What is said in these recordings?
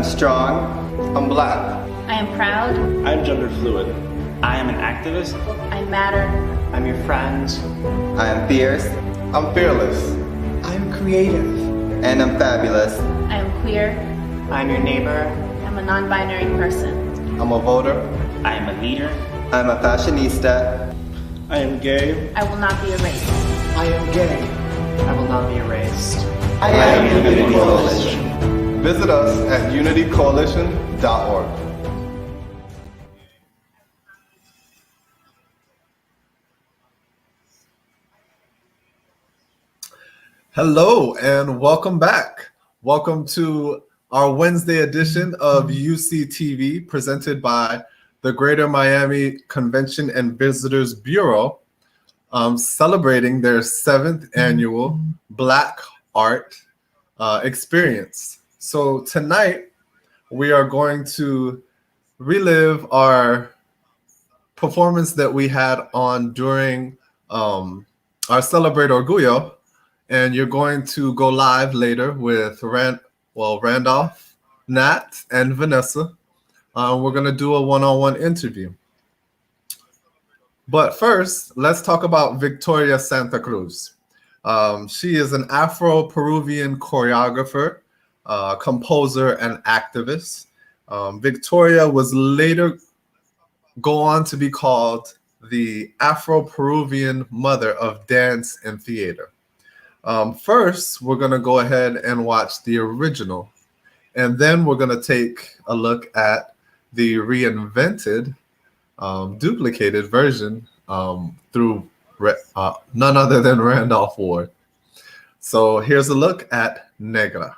strong. I'm black. I am proud. I'm gender fluid. I am an activist. I matter. I'm your friend. I am fierce. I'm fearless. I'm creative. And I'm fabulous. I am queer. I'm your neighbor. I'm a non-binary person. I'm a voter. I am a leader. I'm a fashionista. I am gay. I will not be erased. I am gay. I will not be erased. I am Unity Coalition. Visit us at unitycoalition.org. Hello and welcome back. Welcome to our Wednesday edition of UCTV presented by the Greater Miami Convention and Visitors Bureau, celebrating their 7th annual Black Art experience. So tonight we are going to relive our performance that we had on during our Celebrate Orgullo, and you're going to go live later with Randolph, Nat, and Vanessa. We're going to do a one-on-one interview. But first, let's talk about Victoria Santa Cruz. She is an Afro-Peruvian choreographer, composer, and activist. Victoria was later go on to be called the Afro-Peruvian mother of dance and theater. First, we're going to go ahead and watch the original, and then we're going to take a look at the reinvented, duplicated version through none other than Randolph Ward. So here's a look at Negra.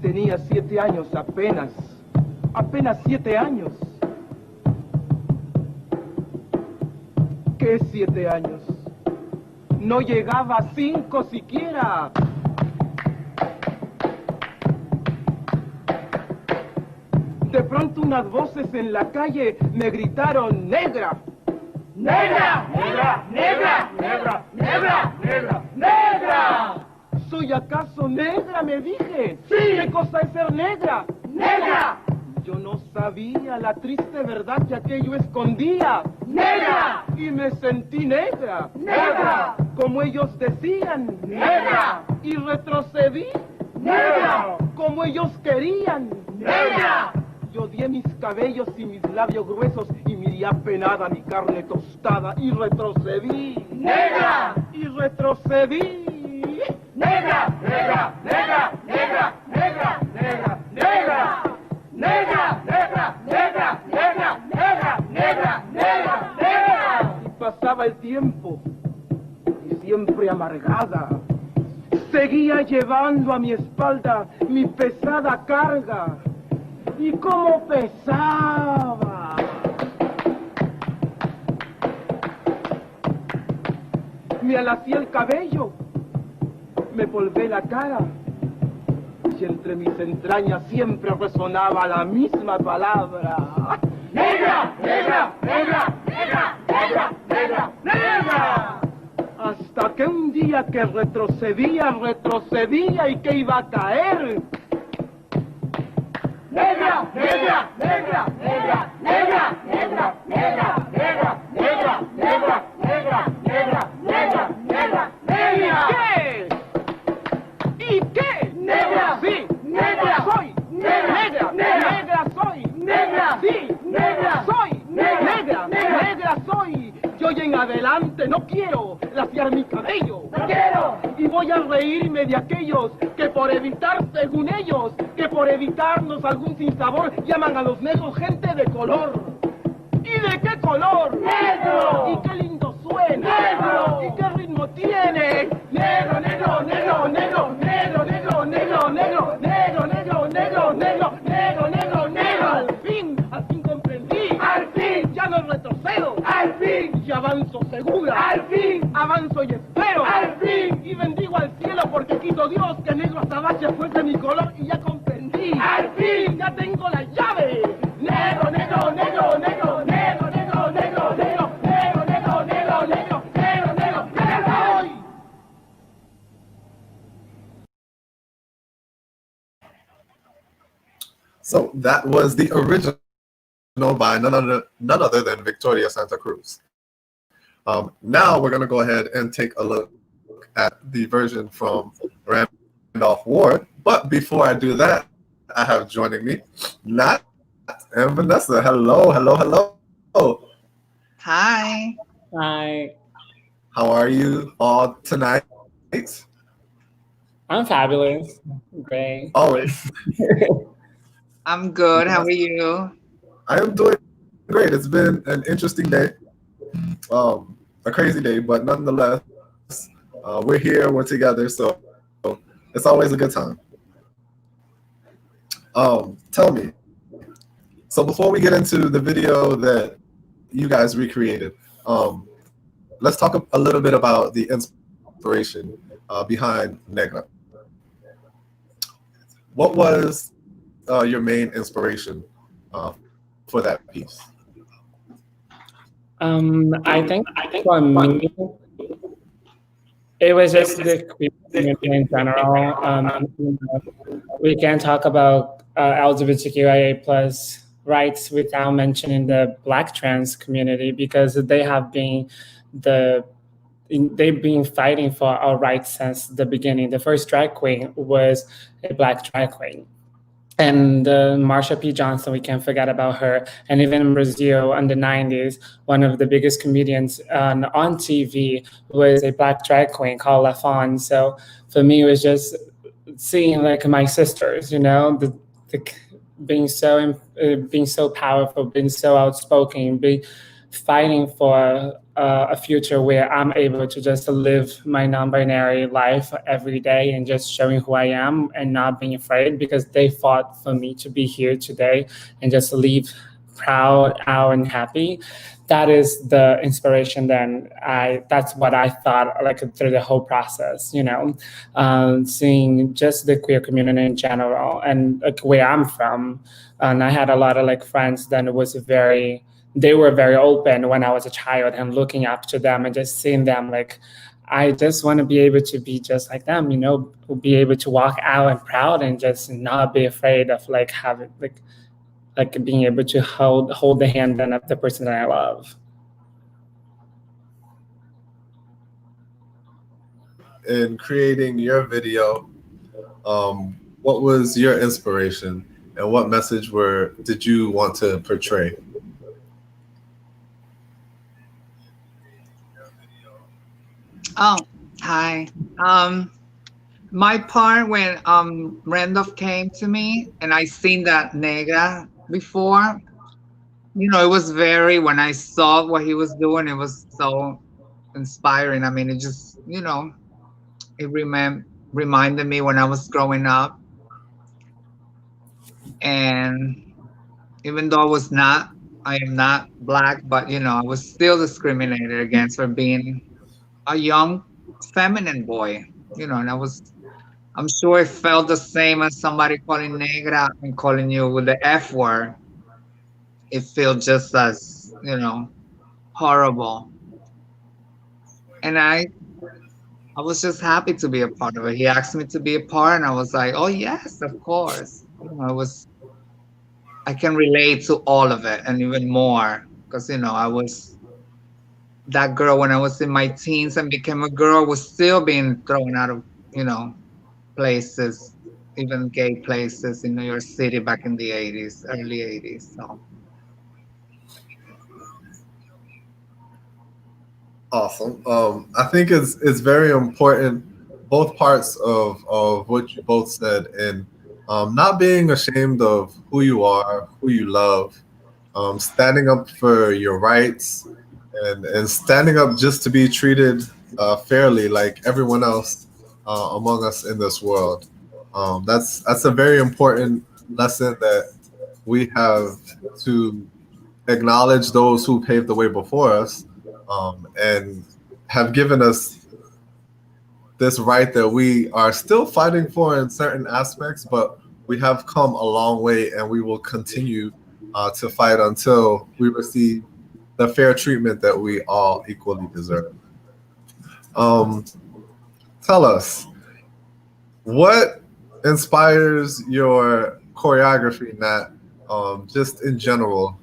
Tenía 7 años apenas 7 años. ¿Qué 7 años? No llegaba a 5 siquiera. De pronto unas voces en la calle me gritaron: ¡Negra! ¡Negra! ¡Negra! ¡Negra! ¡Negra! ¡Negra! ¡Negra! ¡Negra! ¿Soy acaso negra?, me dije. ¡Sí! ¿Qué cosa es ser negra? ¡Negra! Yo no sabía la triste verdad que aquello escondía. ¡Negra! Y me sentí negra. ¡Negra! Como ellos decían. ¡Negra! Y retrocedí. ¡Negra! Como ellos querían. ¡Negra! Yo odié mis cabellos y mis labios gruesos y miré apenada mi carne tostada y retrocedí. ¡Negra! Y retrocedí. ¡Negra! ¡Negra! ¡Negra! ¡Negra! ¡Negra! ¡Negra! ¡Negra! ¡Negra! ¡Negra! ¡Negra! ¡Negra! ¡Negra! ¡Negra! ¡Negra! ¡Negra! Y pasaba el tiempo y siempre amargada seguía llevando a mi espalda mi pesada carga. Y cómo pesaba. Me alacé el cabello, me polvé la cara, y entre mis entrañas siempre resonaba la misma palabra: ¡Negra! ¡Negra! ¡Negra! ¡Negra! ¡Negra! ¡Negra! ¡Negra! Hasta que un día que retrocedía y que iba a caer. ¡Negra! ¡Negra! ¡Negra! ¡Negra! ¡Negra! ¡Negra! ¡Negra! ¡Negra! ¡Negra! ¡Negra! ¡Negra! ¡Negra! ¡Negra! ¡Negra! ¡Negra! ¿Qué? ¿Y qué? ¡Negra! ¡Sí! ¡Negra! ¡Soy! ¡Negra! ¡Negra soy! ¡Negra! ¡Sí! ¡Negra! ¡Soy! ¡Negra! ¡Negra soy! Yo hoy en adelante no quiero laciar mi cabello. ¡No quiero! Y voy a reírme de aquellos que por evitar, según ellos, que por evitarnos algún sinsabor, llaman a los negros gente de color. ¿Y de qué color? ¡Negro! ¿Y qué lindo suena? ¡Negro! ¿Y qué ritmo tiene? ¡Negro, negro, negro, negro, negro, negro, negro, negro, negro, negro, negro, negro, negro, negro, negro! Al fin comprendí. ¡Al fin! Ya no retrocedo. ¡Al fin! Y avanzo segura. ¡Al fin! Avanzo y espero. ¡Al fin! Y bendigo al cielo porque quito Dios que negro azabache fuese mi color y ya comprendí. ¡Al fin! Ya tengo la llave. Negro, negro, negro, negro, negro, negro, negro, negro, negro, negro, So that was the original by none other than Victoria Santa Cruz. Now we're going to go ahead and take a look at the version from Randolph Ward. But before I do that, I have joining me Nat and Vanessa. Hello, hello, hello. Hi. Hi, How are you all tonight? I'm fabulous. Great. Always. I'm good. How are you? I am doing great. It's been an interesting day, a crazy day, but nonetheless, we're here, we're together, so it's always a good time. Tell me, so before we get into the video that you guys recreated, let's talk a little bit about the inspiration behind Negra. What was your main inspiration for that piece? I think for me, it was just the queer community in general. We can talk about LGBTQIA plus rights without mentioning the Black trans community, because they've been fighting for our rights since the beginning. The first drag queen was a Black drag queen. And Marsha P. Johnson, we can't forget about her. And even in Brazil in the 90s, one of the biggest comedians on TV was a Black drag queen called La Fawn. So for me, it was just seeing like my sisters, being so powerful, being so outspoken, fighting for a future where I'm able to just live my non-binary life every day and just showing who I am and not being afraid, because they fought for me to be here today and just leave proud, out, and happy. That is the inspiration. That's what I thought like through the whole process, seeing just the queer community in general and like where I'm from. And I had a lot of like friends that they were very open when I was a child, and looking up to them and just seeing them like, I just want to be able to be just like them, be able to walk out and proud and just not be afraid of like having like being able to hold the hand of the person that I love. In creating your video, what was your inspiration and what message did you want to portray? Oh, hi. My part when Randolph came to me and I seen that Negra before, it was when I saw what he was doing, it was so inspiring. I mean, it just, it reminded me when I was growing up. And even though I am not Black, but, I was still discriminated against for being a young feminine boy, and I'm sure it felt the same as somebody calling Negra and calling you with the F word. It felt just as, horrible. And I was just happy to be a part of it. He asked me to be a part, and I was like, oh yes, of course. I can relate to all of it and even more, because, I was that girl when I was in my teens and became a girl, was still being thrown out of, places, even gay places in New York City back in the 80s, early 80s. So. Awesome. I think it's very important, both parts of what you both said, and not being ashamed of who you are, who you love, standing up for your rights, and standing up just to be treated fairly like everyone else among us in this world. That's a very important lesson that we have to acknowledge those who paved the way before us, and have given us this right that we are still fighting for in certain aspects, but we have come a long way, and we will continue to fight until we receive the fair treatment that we all equally deserve. Tell us, what inspires your choreography, Nat, just in general,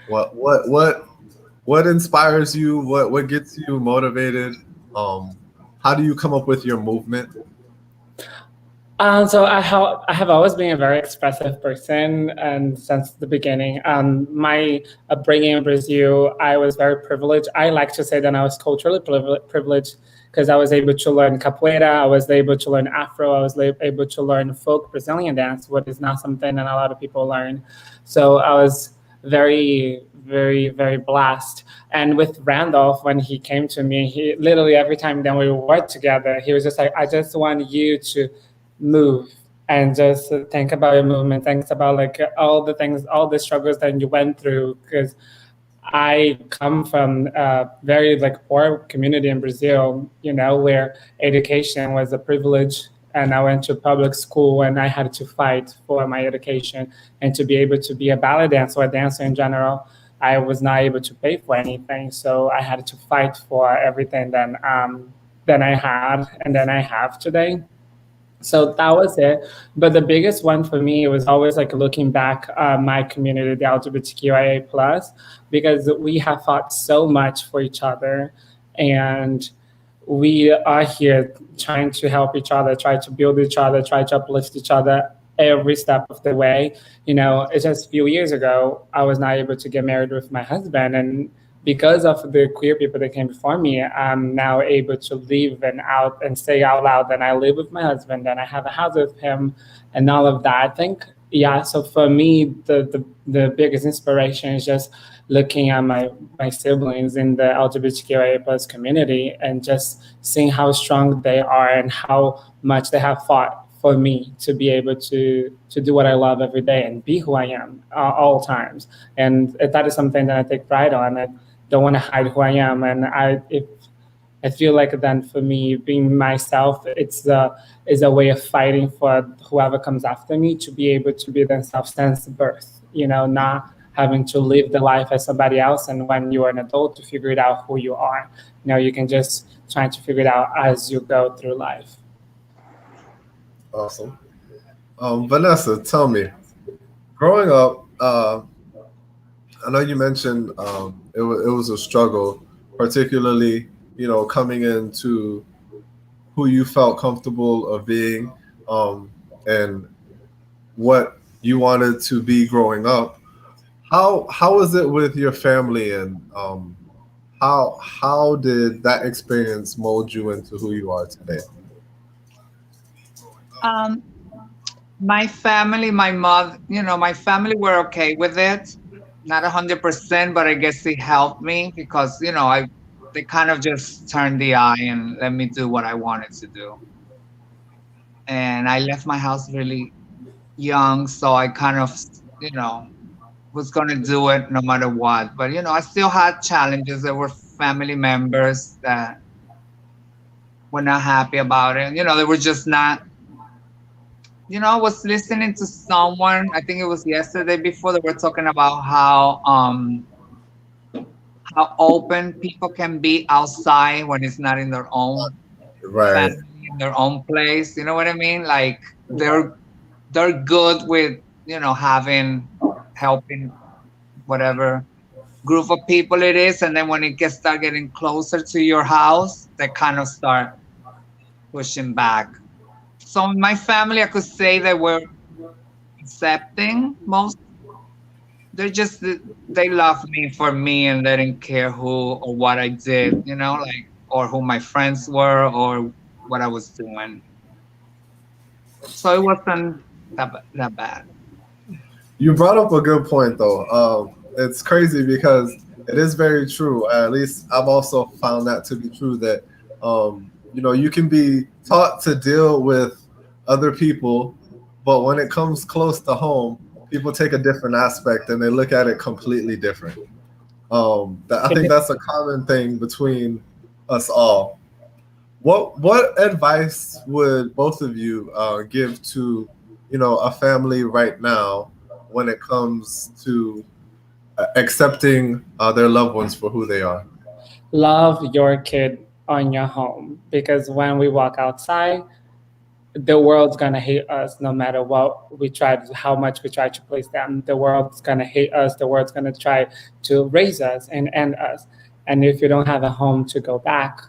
what inspires you? What gets you motivated? How do you come up with your movement? So I have always been a very expressive person, and since the beginning, my upbringing in Brazil, I was very privileged. I like to say that I was culturally privileged because I was able to learn capoeira, I was able to learn Afro, I was able to learn folk Brazilian dance, what is not something that a lot of people learn. So I was very, very, very blessed. And with Randolph, when he came to me, he literally every time that we worked together, he was just like, I just want you to move and just think about your movement, think about like all the things, all the struggles that you went through, because I come from a very like poor community in Brazil, where education was a privilege, and I went to public school and I had to fight for my education and to be able to be a ballet dancer or a dancer in general. I was not able to pay for anything, so I had to fight for everything that I had and then I have today. So that was it. But the biggest one for me was always like looking back my community, the LGBTQIA plus, because we have fought so much for each other, and we are here trying to help each other, try to build each other, try to uplift each other every step of the way. It's just a few years ago, I was not able to get married with my husband, and because of the queer people that came before me, I'm now able to live and say out loud that I live with my husband and I have a house with him and all of that. I think, yeah, so for me, the biggest inspiration is just looking at my siblings in the LGBTQIA plus community and just seeing how strong they are and how much they have fought for me to be able to do what I love every day and be who I am all times. And that is something that I take pride on. I don't want to hide who I am. And I feel like then for me, being myself, is a way of fighting for whoever comes after me to be able to be themselves since birth, not having to live the life as somebody else. And when you're an adult, to figure it out who you are. You can just try to figure it out as you go through life. Awesome. Vanessa, tell me, growing up, I know you mentioned it was a struggle, particularly, coming into who you felt comfortable of being, and what you wanted to be growing up. How was it with your family, and how did that experience mold you into who you are today? My family, my mother, my family were okay with it. Not 100%, but I guess it helped me because, they kind of just turned the eye and let me do what I wanted to do. And I left my house really young, so I kind of, was going to do it no matter what. But, I still had challenges. There were family members that were not happy about it. They were just not. I was listening to someone, I think it was yesterday before, they were talking about how open people can be outside when it's not in their own family, in their own place. You know what I mean? Like they're good with, helping whatever group of people it is, and then when it start getting closer to your house, they kind of start pushing back. So in my family, I could say they were accepting most. They loved me for me and they didn't care who or what I did, or who my friends were or what I was doing. So it wasn't that bad. You brought up a good point, though. It's crazy because it is very true. At least I've also found that to be true, that you can be taught to deal with other people, but when it comes close to home, people take a different aspect and they look at it completely different. I think that's a common thing between us all. What advice would both of you give to a family right now when it comes to accepting their loved ones for who they are? Love your kid on your home, because when we walk outside, the world's gonna hate us no matter what we try, how much we try to please them. The world's gonna hate us. The world's gonna try to raise us and end us. And if you don't have a home to go back,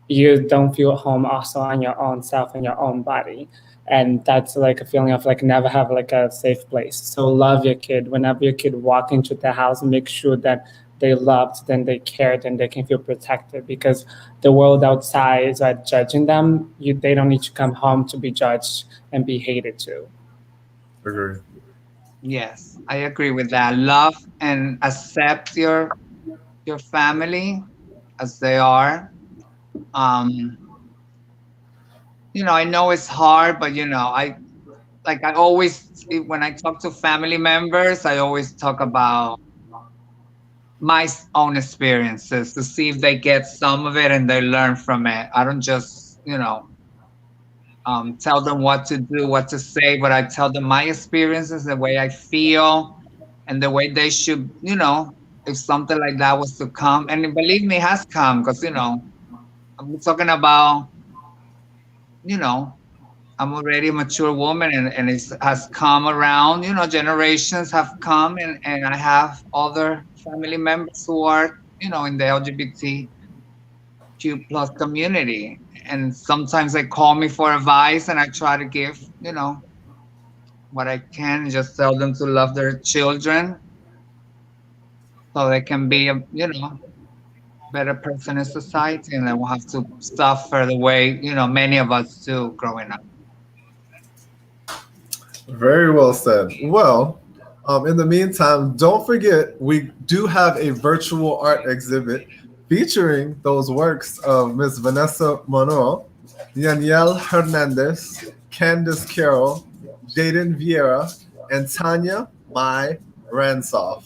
you don't feel at home also on your own self and your own body. And that's like a feeling of like never have like a safe place. So love your kid. Whenever your kid walk into the house, make sure that they loved, then they cared, and they can feel protected, because the world outside is like judging them. They don't need to come home to be judged and be hated too. Agree. Yes, I agree with that. Love and accept your family as they are. Um, I know it's hard, but I always, when I talk to family members, I always talk about my own experiences to see if they get some of it and they learn from it. I don't just, tell them what to do, what to say, but I tell them my experiences, the way I feel, and the way they should, if something like that was to come. And believe me, it has come, because, I'm talking about, I'm already a mature woman, and it has come around, generations have come, and I have other family members who are, in the LGBTQ plus community. And sometimes they call me for advice, and I try to give, what I can, and just tell them to love their children so they can be a, better person in society, and they won't have to suffer the way, many of us do growing up. Very well said. Well, in the meantime, don't forget, we do have a virtual art exhibit featuring those works of Ms. Vanessa Monroe, Danielle Hernandez, Candice Carroll, Jaden Vieira, and Tanya Mai Ransoff.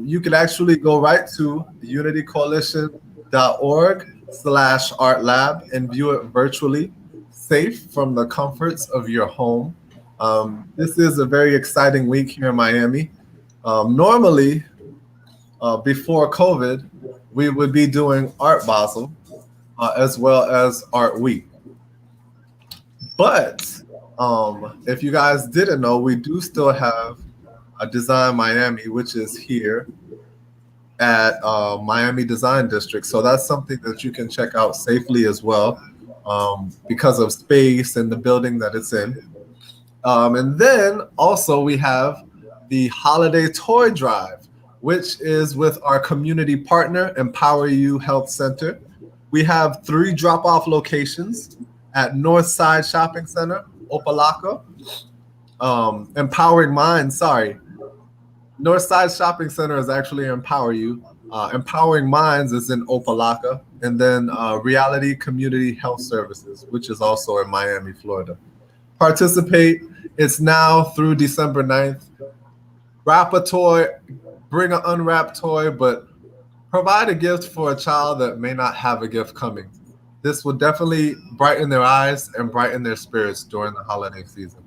You can actually go right to unitycoalition.org/artlab and view it virtually, safe from the comforts of your home. This is a very exciting week here in Miami. Normally, before COVID, we would be doing Art Basel as well as Art Week. But if you guys didn't know, we do still have a Design Miami, which is here at Miami Design District. So that's something that you can check out safely as well, because of space and the building that it's in. And then also we have the Holiday Toy Drive, which is with our community partner, Empower You Health Center. We have 3 drop-off locations at Northside Shopping Center, Opalaka. Empowering Minds, Northside Shopping Center is actually Empower You. Empowering Minds is in Opalaka. And then Reality Community Health Services, which is also in Miami, Florida. Participate. It's now through December 9th. Wrap a toy, bring an unwrapped toy, but provide a gift for a child that may not have a gift coming. This will definitely brighten their eyes and brighten their spirits during the holiday season.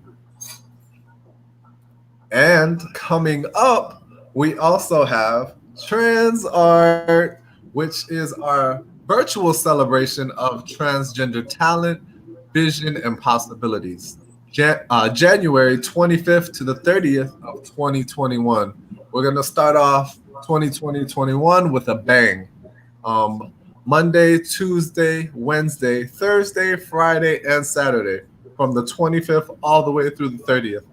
And coming up, we also have Trans Art, which is our virtual celebration of transgender talent, vision, and possibilities. January 25th to the 30th of 2021. We're going to start off 2021 with a bang. Monday, Tuesday, Wednesday, Thursday, Friday, and Saturday, from the 25th all the way through the 30th.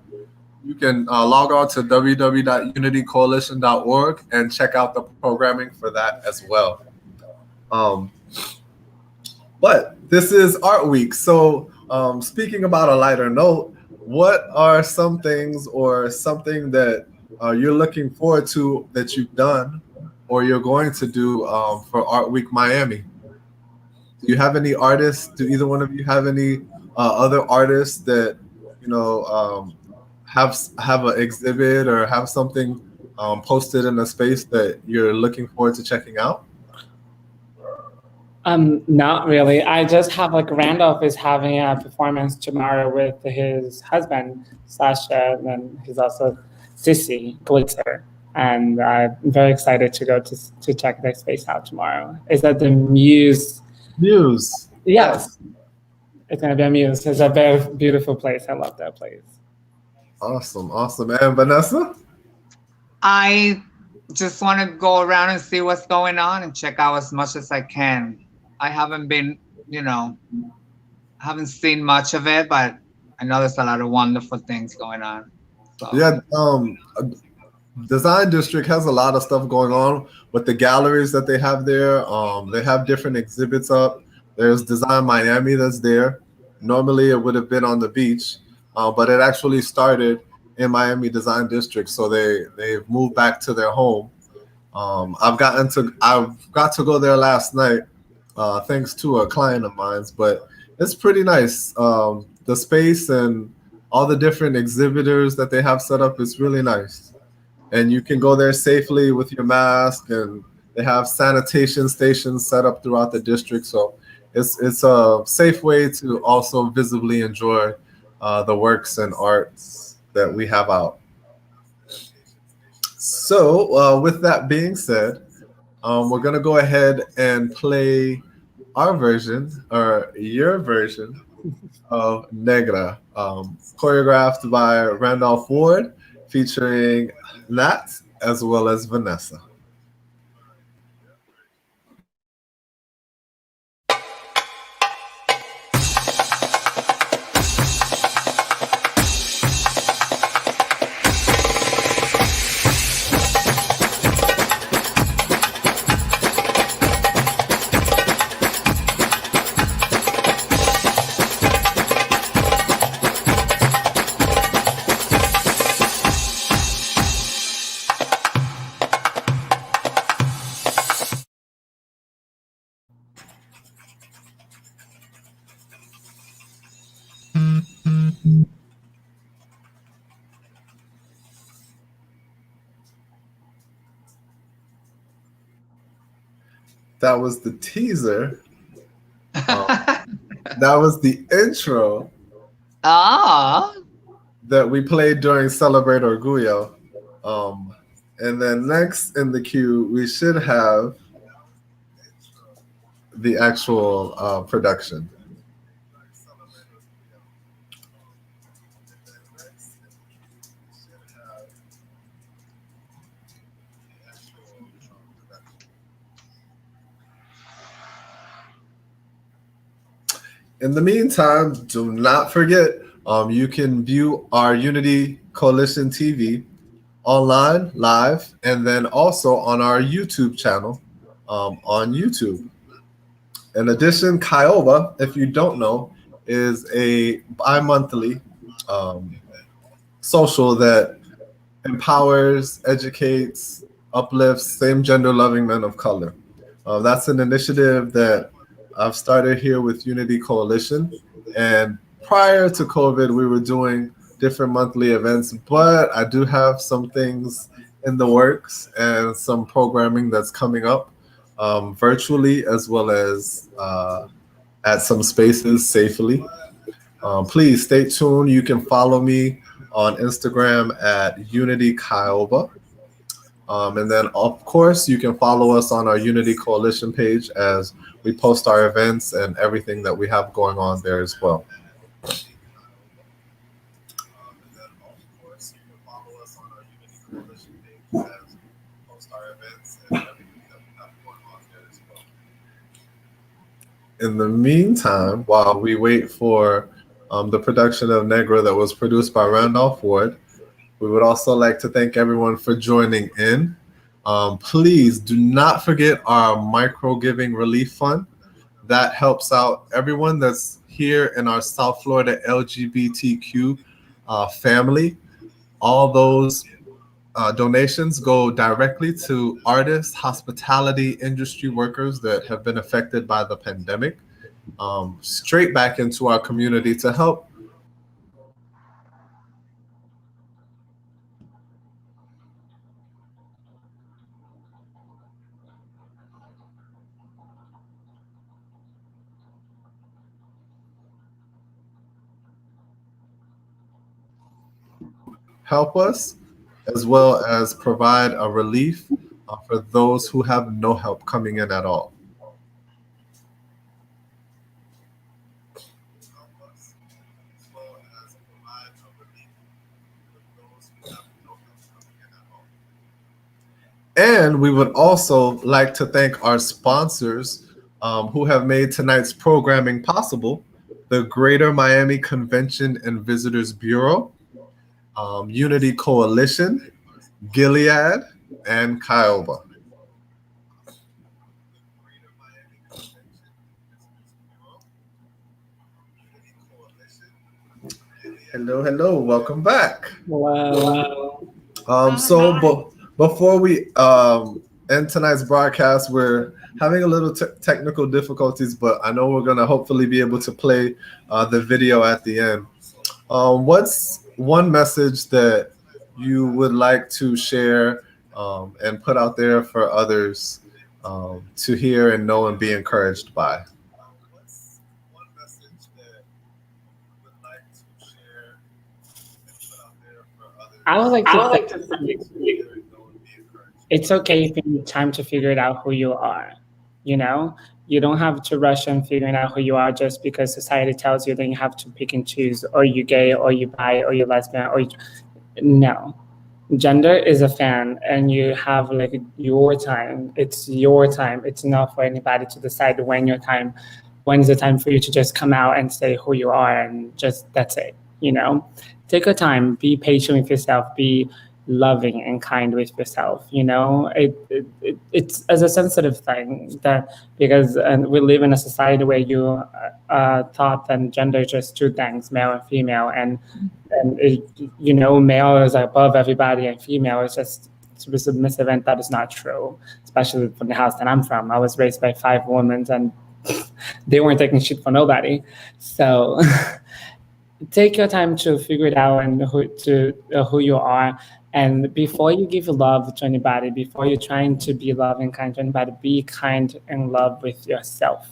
You can log on to www.unitycoalition.org and check out the programming for that as well. But this is Art Week. So speaking about a lighter note, what are some things or something that you're looking forward to that you've done or you're going to do for Art Week Miami? Do you have any artists? Do either one of you have any other artists that have an exhibit or have something posted in a space that you're looking forward to checking out? Not really. I just have Randolph is having a performance tomorrow with his husband, Sasha, and then he's also Sissy Glitzer. And I'm very excited to go to check their space out tomorrow. Is that the Muse? Muse. Yes. It's gonna be a muse. It's a very beautiful place. I love that place. Awesome, awesome. And Vanessa? I just want to go around and see what's going on and check out as much as I can. I haven't been, haven't seen much of it, but I know there's a lot of wonderful things going on. So. Yeah, Design District has a lot of stuff going on with the galleries that they have there. They have different exhibits up. There's Design Miami that's there. Normally it would have been on the beach, but it actually started in Miami Design District, so they've moved back to their home. I've got to go there last night, thanks to a client of mine's, but it's pretty nice. The space and all the different exhibitors that they have set up is really nice. And you can go there safely with your mask, and they have sanitation stations set up throughout the district. So it's a safe way to also visibly enjoy the works and arts that we have out. So with that being said, we're going to go ahead and play our version, or your version, of Negra, choreographed by Randolph Ward, featuring Nat as well as Vanessa. That was the teaser. That was the intro that we played during Celebrate Orgullo. And then next in the queue, we should have the actual production. In the meantime, do not forget, you can view our Unity Coalition TV online, live, and then also on our YouTube channel on YouTube. In addition, Kiowa, if you don't know, is a bi-monthly social that empowers, educates, uplifts same-gender loving men of color. That's an initiative that I've started here with Unity Coalition, and prior to COVID, we were doing different monthly events, but I do have some things in the works and some programming that's coming up virtually, as well as at some spaces safely. Please stay tuned. You can follow me on Instagram at Unity Kiowa. And then, of course, you can follow us on our Unity Coalition page as we post our events and everything that we have going on there as well. In the meantime, while we wait for the production of Negra that was produced by Randolph Ward, we would also like to thank everyone for joining in. Please do not forget our micro giving relief fund. That helps out everyone that's here in our South Florida LGBTQ family. All those donations go directly to artists, hospitality industry workers that have been affected by the pandemic, straight back into our community to help us, as well as provide a relief for those who have no help coming in at all. And we would also like to thank our sponsors who have made tonight's programming possible: the Greater Miami Convention and Visitors Bureau, Unity Coalition, Gilead, and Kiowa. Hello, hello, welcome back. Wow. Before we end tonight's broadcast, we're having a little technical difficulties, but I know we're gonna hopefully be able to play the video at the end. What's one message that you would like to share and put out there for others to hear and know and be encouraged by? I would like to say it's okay if you need time to figure it out who you are. You know, you don't have to rush on figuring out who you are just because society tells you that you have to pick and choose, or you gay, or you bi, or you lesbian, or you... No. Gender is a fan, and you have like your time. It's your time. It's not for anybody to decide when's the time for you to just come out and say who you are, and just that's it. You know, take your time, be patient with yourself, be loving and kind with yourself. You know, it's as a sensitive thing that because we live in a society where you thought that gender is just two things, male and female, and you know, male is above everybody and female is just submissive, and that is not true. Especially from the house that I'm from, I was raised by 5 women, and they weren't taking shit for nobody. So take your time to figure it out and who you are. And before you give love to anybody, before you're trying to be loving and kind to anybody, be kind and love with yourself.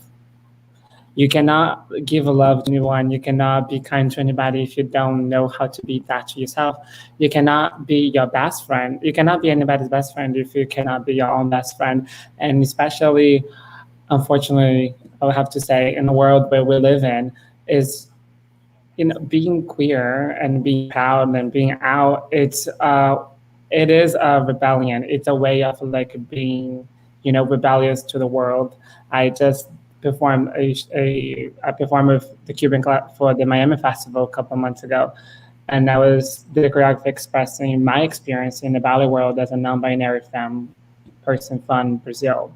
You cannot give love to anyone. You cannot be kind to anybody if you don't know how to be that to yourself. You cannot be your best friend. You cannot be anybody's best friend if you cannot be your own best friend. And especially, unfortunately, I would have to say, in the world where we live in, is, you know, being queer and being proud and being out. It is a rebellion. It's a way of like being, you know, rebellious to the world. I just performed I performed with the Cuban Club for the Miami Festival a couple months ago, and I was the choreographer expressing my experience in the ballet world as a non-binary femme person from Brazil.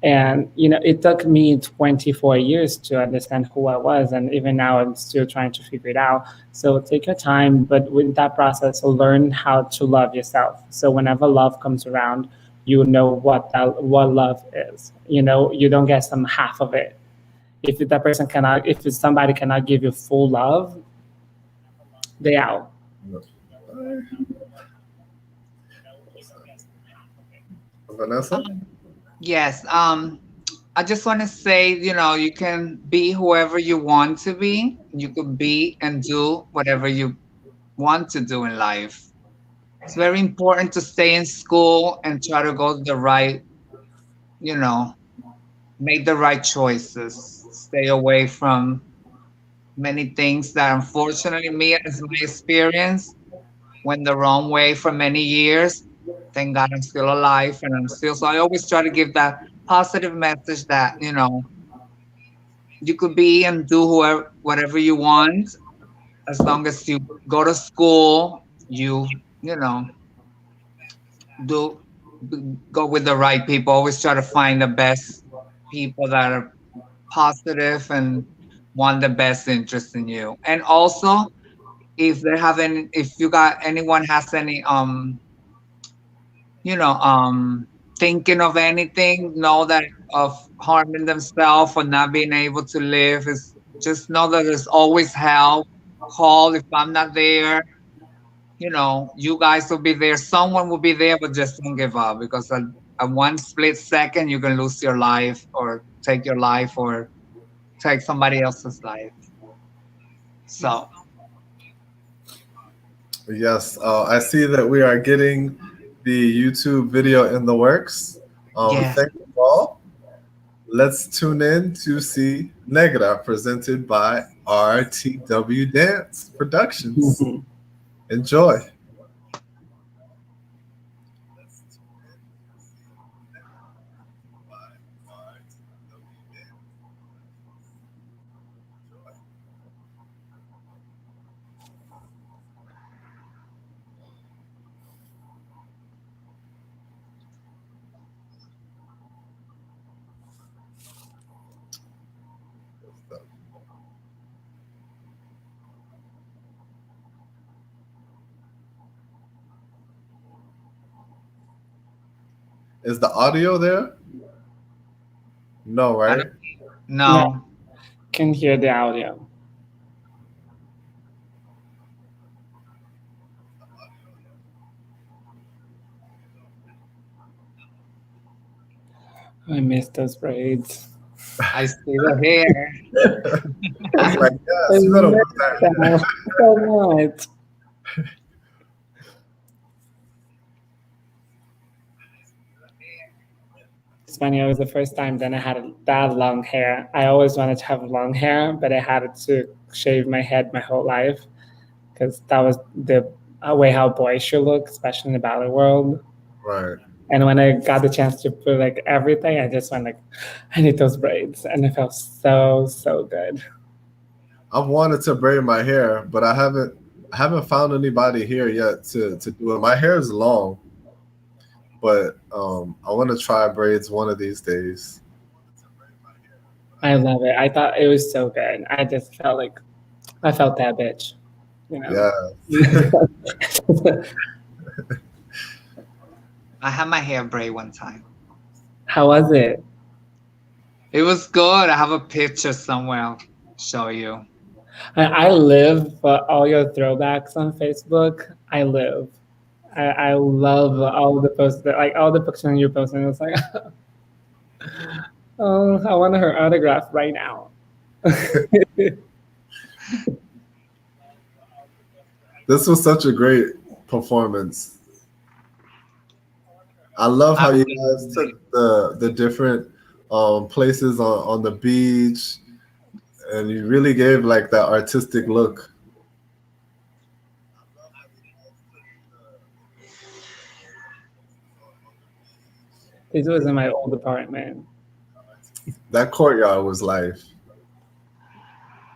And, you know, it took me 24 years to understand who I was. And even now, I'm still trying to figure it out. So take your time. But with that process, learn how to love yourself. So whenever love comes around, you know what love is. You know, you don't get some half of it. If that person cannot, if somebody cannot give you full love, they out. Vanessa? Yes. I just want to say, you know, you can be whoever you want to be. You could be and do whatever you want to do in life. It's very important to stay in school and try to go the right, you know, make the right choices. Stay away from many things that unfortunately me as my experience went the wrong way for many years. Thank God I'm still alive and I'm still, so I always try to give that positive message that, you know, you could be and do whatever you want as long as you go to school, you know, go with the right people. Always try to find the best people that are positive and want the best interest in you. And also, if you got anyone has any you know, thinking of anything, know that of harming themselves or not being able to live, is just know that there's always help. Call if I'm not there. You know, you guys will be there. Someone will be there, but just don't give up, because at one split second you can lose your life, or take your life, or take somebody else's life. So. Yes, I see that we are getting the YouTube video in the works. Yeah. Thank you all. Let's tune in to see Negra, presented by RTW Dance Productions. Enjoy. Is the audio there? No, I right? don't- No. Can hear the audio. I miss those braids. I see the hair. It's like, yes, you gotta work that. So much. It's funny, it was the first time that I had that long hair. I always wanted to have long hair, but I had to shave my head my whole life because that was the way how boys should look, especially in the ballet world. Right. And when I got the chance to put like everything, I just went like, I need those braids, and it felt so good. I've wanted to braid my hair, but I haven't found anybody here yet to do it. My hair is long, but I want to try braids one of these days. I love it. I thought it was so good. I just felt like I felt that bitch, you know. Yeah. I had my hair braid one time. How was it? It was good. I have a picture somewhere. I'll show you. I live for all your throwbacks on Facebook. I live. I love all the posts, like all the pictures you're posting. It's like, oh, I want her autograph right now. This was such a great performance. I love how you guys took the different places on the beach, and you really gave like that artistic look. This was in my old apartment. That courtyard was life.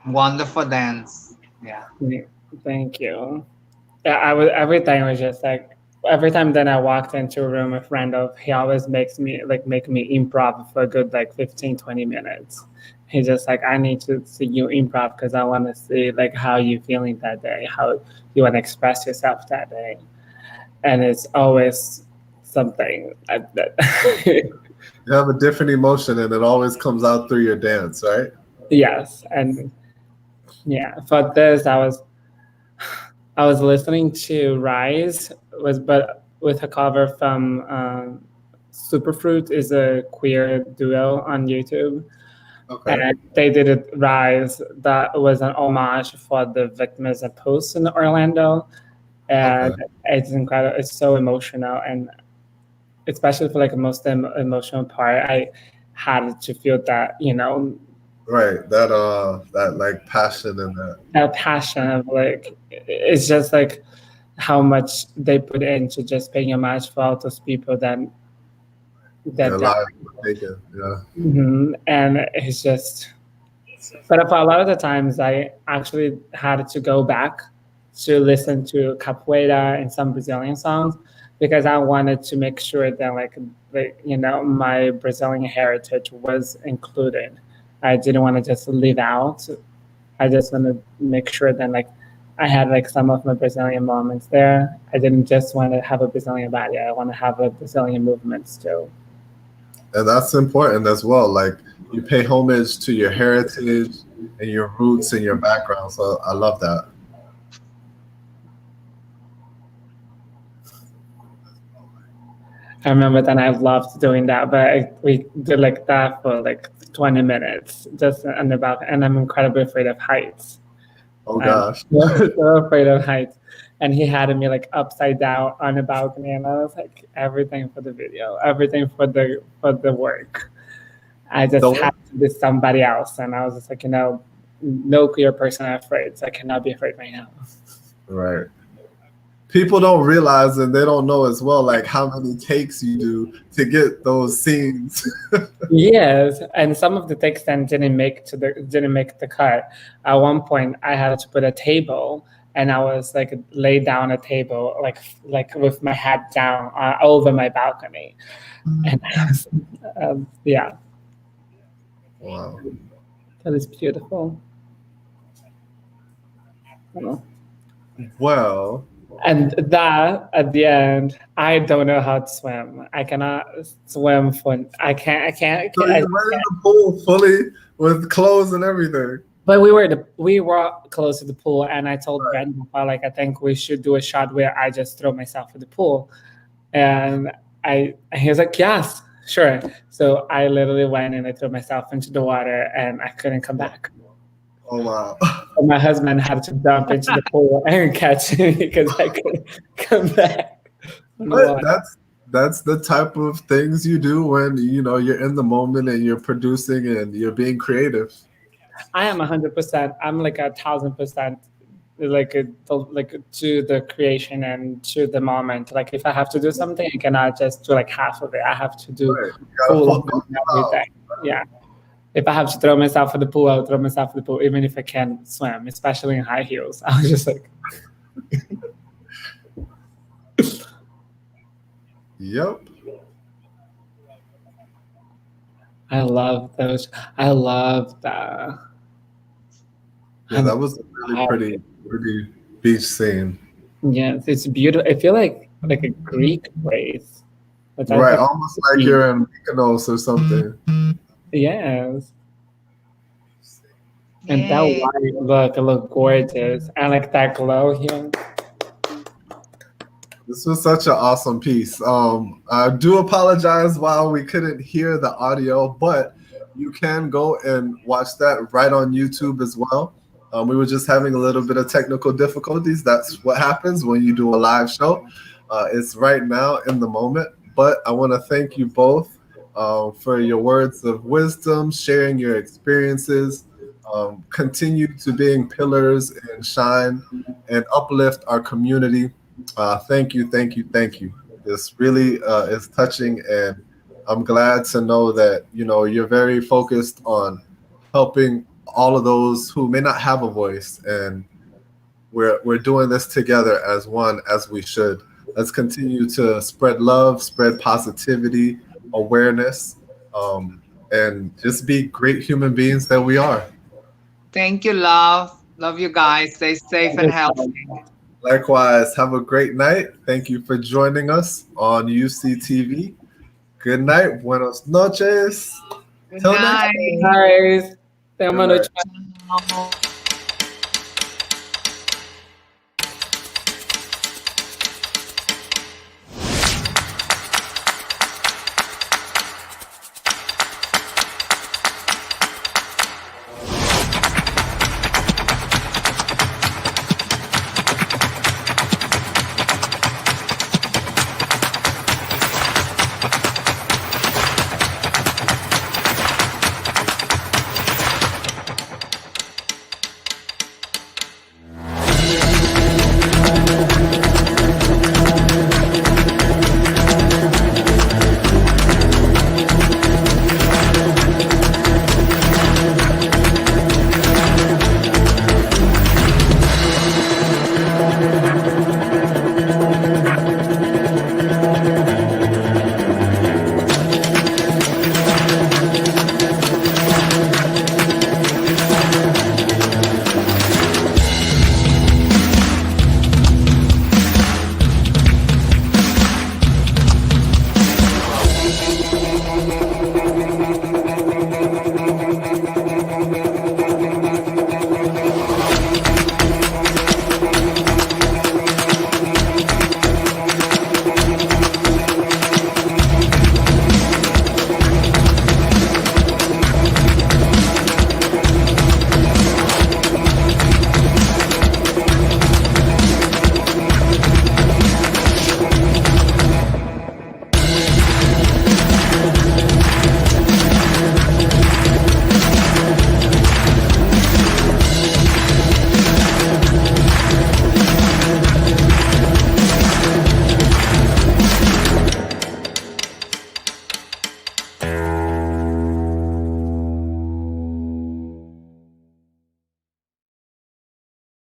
Wonderful dance. Yeah. Thank you. Yeah, everything was just like every time that I walked into a room with Randolph, he always make me improv for a good like 15-20 minutes. He's just like, I need to see you improv because I want to see like how you feeling that day, how you want to express yourself that day. And it's always something that You have a different emotion, and it always comes out through your dance, right? yes. And yeah, for this I was listening to Rise but with a cover from Superfruit is a queer duo on YouTube. Okay. And they did it Rise that was an homage for the victims of post in Orlando. And it's incredible. It's so emotional, and especially for like the most emotional part, I had to feel that, you know, Right. That like passion and that passion of like it's just like how much they put into just paying homage for all those people that their lives were taken. Yeah. And it's just, but for a lot of the times I actually had to go back to listen to capoeira and some Brazilian songs because I wanted to make sure that like you know, my Brazilian heritage was included. I didn't want to just leave out. I just want to make sure that like I had like some of my Brazilian moments there. I didn't just want to have a Brazilian body. I want to have a Brazilian movements too. And that's important as well. Like you pay homage to your heritage and your roots and your background. So I love that. I remember that I loved doing that, but we did like that for like 20 minutes just on the balcony, and I'm incredibly afraid of heights. Oh gosh. I'm so afraid of heights. And he had me like upside down on the balcony, and I was like, everything for the video, everything for the work. I just had to be somebody else, and I was just like, you know, no queer person I'm afraid, so I cannot be afraid right now. Right. People don't realize, and they don't know as well, like how many takes you do to get those scenes. Yes, and some of the takes then didn't make the cut. At one point, I had to put a table, and I was like laid down a table, like with my head down over my balcony, and I was, yeah. Wow. That is beautiful. Well, And that at the end, I don't know how to swim. I cannot swim for. I can't. So you went in the pool fully with clothes and everything. But we were close to the pool, and I told Brandon, like, I think we should do a shot where I just throw myself in the pool, and he was like, yes, sure. So I literally went and I threw myself into the water, and I couldn't come back. Oh wow! So my husband had to jump into the pool and catch me because I couldn't come back. But that's the type of things you do when you're in the moment and you're producing and you're being creative. I am 100%. I'm like 1,000%, like to the creation and to the moment. Like if I have to do something, I cannot just do like half of it. I have to do full of everything. Yeah. If I have to throw myself in the pool, I'll throw myself in the pool, even if I can't swim, especially in high heels. I was just like. Yep. I love those. I love that. Yeah, that was a really pretty beach scene. Yes, it's beautiful. I feel like a Greek place. Right, almost like you're in Mykonos or something. Yes. And that white look gorgeous. And like that glow here. This was such an awesome piece. I do apologize while we couldn't hear the audio, but you can go and watch that right on YouTube as well. We were just having a little bit of technical difficulties. That's what happens when you do a live show. It's right now in the moment, but I want to thank you both for your words of wisdom, sharing your experiences. Continue to being pillars and shine and uplift our community. Thank you. This really is touching, and I'm glad to know that you're very focused on helping all of those who may not have a voice, and we're doing this together as one, as we should. Let's continue to spread love, spread positivity, awareness, and just be great human beings that we are. Thank you, love. Love you guys. Stay safe and healthy. Likewise, have a great night. Thank you for joining us on UCTV. Good night. Buenos noches. Good Till night. next time. Guys, Good night.